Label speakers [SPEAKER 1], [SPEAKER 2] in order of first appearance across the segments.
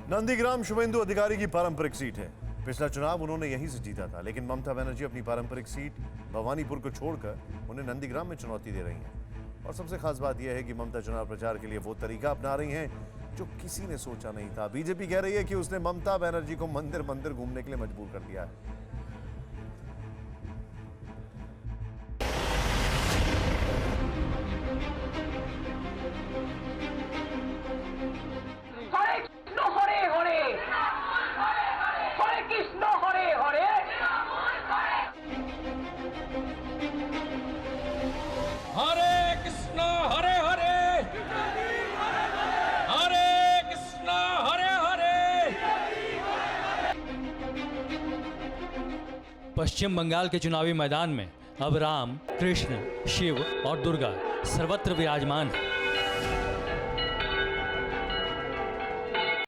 [SPEAKER 1] नंदीग्राम शुभेंदु अधिकारी की पारंपरिक सीट है। पिछला चुनाव उन्होंने यहीं से जीता था, लेकिन ममता बनर्जी अपनी पारंपरिक सीट भवानीपुर को छोड़कर उन्हें नंदीग्राम में चुनौती दे रही हैं। और सबसे खास बात यह है कि ममता चुनाव प्रचार के लिए वो तरीका अपना रही हैं जो किसी ने सोचा नहीं था। बीजेपी कह रही है कि उसने ममता बनर्जी को मंदिर मंदिर घूमने के लिए मजबूर कर दिया है।
[SPEAKER 2] पश्चिम बंगाल के चुनावी मैदान में अब राम, कृष्ण, शिव और दुर्गा सर्वत्र विराजमान है।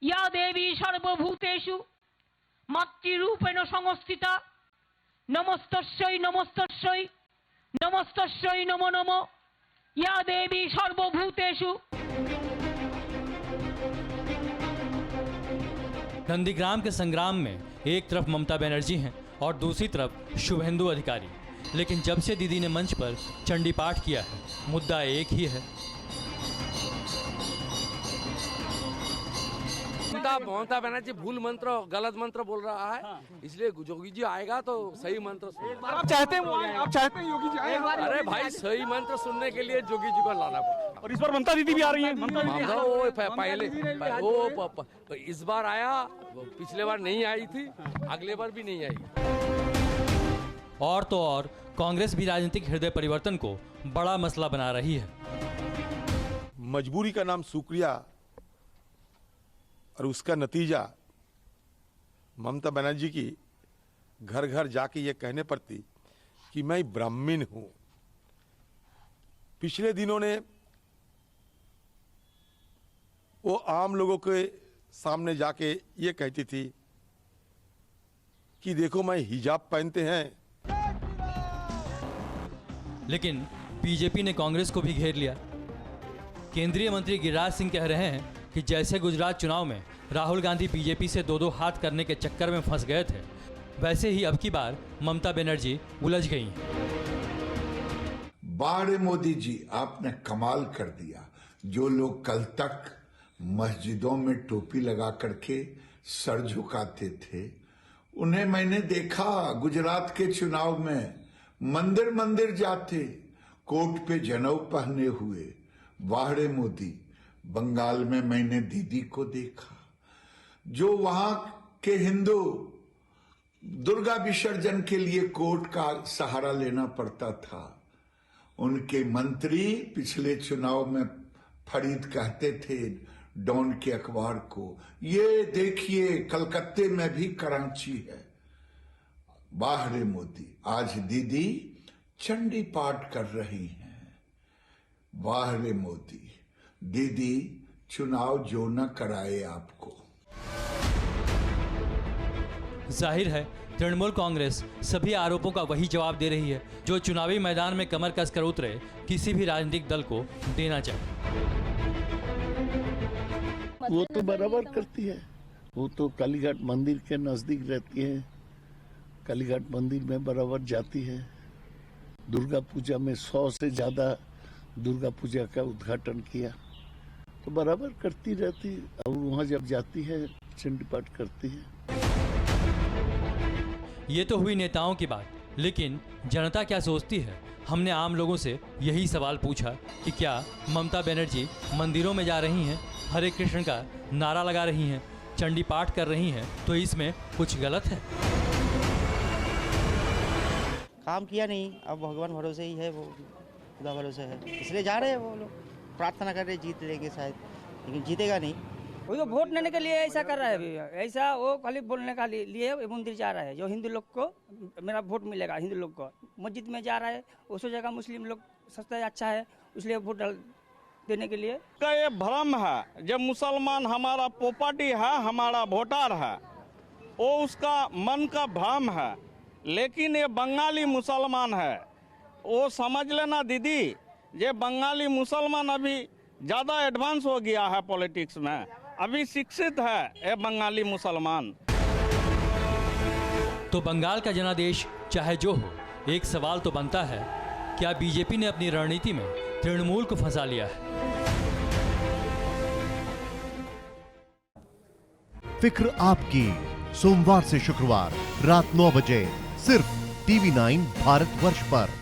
[SPEAKER 3] या देवी सर्वभूतेषु मातृरूपेण संस्थिता नमस्तस्यै नमस्तस्यै नमस्तस्यै नमो नमो या देवी सर्वभूतेषु।
[SPEAKER 2] नंदीग्राम के संग्राम में एक तरफ ममता बनर्जी हैं और दूसरी तरफ शुभेंदु अधिकारी, लेकिन जब से दीदी ने मंच पर चंडी पाठ किया है, मुद्दा एक ही है।
[SPEAKER 4] ममता बनर्जी भूल मंत्र, गलत मंत्र बोल रहा है, इसलिए योगी जी आएगा तो सही मंत्र सुन।
[SPEAKER 5] आप चाहते हैं योगी जी आए?
[SPEAKER 4] अरे भाई, सही मंत्र सुनने के लिए योगी जी को लाना पड़ा।
[SPEAKER 5] और इस बार ममता दीदी भी आ रही हैं।
[SPEAKER 4] वो पहले वो इस बार आया, पिछले बार नहीं आई थी, अगले बार भी नहीं आई।
[SPEAKER 2] और तो और कांग्रेस भी राजनीतिक हृदय परिवर्तन को बड़ा मसला बना रही है।
[SPEAKER 6] मजबूरी का नाम सुक्रिया और उसका नतीजा ममता बनर्जी की घर घर जाके ये कहने पर थी कि मैं ब्राह्मण हूं। पिछले दिनों ने वो आम लोगों के सामने जाके ये कहती थी कि देखो मैं हिजाब पहनते हैं।
[SPEAKER 2] लेकिन बीजेपी ने कांग्रेस को भी घेर लिया। केंद्रीय मंत्री गिरिराज सिंह कह रहे हैं कि जैसे गुजरात चुनाव में राहुल गांधी बीजेपी से दो हाथ करने के चक्कर में फंस गए थे, वैसे ही अब की बार ममता बनर्जी उलझ गई हैं।
[SPEAKER 7] बारे मोदी जी, आपने कमाल कर दिया। जो लोग कल तक मस्जिदों में टोपी लगा करके सर झुकाते थे, उन्हें मैंने देखा गुजरात के चुनाव में मंदिर मंदिर जाते, कोट पे जनेऊ पहने हुए। वाहरे मोदी, बंगाल में मैंने दीदी को देखा। जो वहां के हिंदू दुर्गा विसर्जन के लिए कोर्ट का सहारा लेना पड़ता था, उनके मंत्री पिछले चुनाव में फरीद कहते थे डॉन के अखबार को, ये देखिए कलकत्ते में भी कराची है। बाहरे मोदी, आज दीदी चंडी पाठ कर रही हैं। बाहरे मोदी, दीदी चुनाव जो न कराए आपको।
[SPEAKER 2] जाहिर है तृणमूल कांग्रेस सभी आरोपों का वही जवाब दे रही है जो चुनावी मैदान में कमर कसकर उतरे किसी भी राजनीतिक दल को देना चाहिए।
[SPEAKER 8] वो तो बराबर करती है। वो तो कालीघाट मंदिर के नजदीक रहती है, कालीघाट मंदिर में बराबर जाती है। दुर्गा पूजा में 100 से ज्यादा दुर्गा पूजा का उद्घाटन किया, तो बराबर करती रहती। और वहाँ जब जाती है चंडी पाठ करती है।
[SPEAKER 2] ये तो हुई नेताओं की बात, लेकिन जनता क्या सोचती है? हमने आम लोगों से यही सवाल पूछा कि क्या ममता बनर्जी मंदिरों में जा रही हैं, हरे कृष्ण का नारा लगा रही हैं, चंडी पाठ कर रही हैं, तो इसमें कुछ गलत है?
[SPEAKER 9] काम किया नहीं, अब भगवान भरोसे ही है, वो खुदा भरोसे है, इसलिए जा रहे हैं। वो लोग प्रार्थना कर रहे जीत लेंगे शायद, लेकिन जीतेगा नहीं।
[SPEAKER 3] वो तो वोट लेने के लिए ऐसा कर रहा है अभी, ऐसा वो खाली बोलने का लिए मंदिर जा रहा है। जो हिंदू लोग को मेरा वोट मिलेगा, हिंदू लोग को मस्जिद में जा रहा है, उस जगह मुस्लिम लोग सस्ता है, अच्छा है, इसलिए वोट देने के लिए।
[SPEAKER 5] का ये भ्रम है, जब मुसलमान हमारा प्रॉपर्टी है, हमारा वोटर है, वो उसका मन का भ्रम है। लेकिन ये बंगाली मुसलमान है, वो समझ लेना दीदी, ये बंगाली मुसलमान अभी ज़्यादा एडवांस हो गया है पॉलिटिक्स में। अभी शिक्षित है ये बंगाली मुसलमान।
[SPEAKER 2] तो बंगाल का जनादेश चाहे जो हो, एक सवाल तो बनता है, क्या बीजेपी ने अपनी रणनीति में तृणमूल को फंसा लिया है?
[SPEAKER 1] फिक्र आपकी, सोमवार से शुक्रवार रात 9 बजे सिर्फ TV9 भारतवर्ष पर।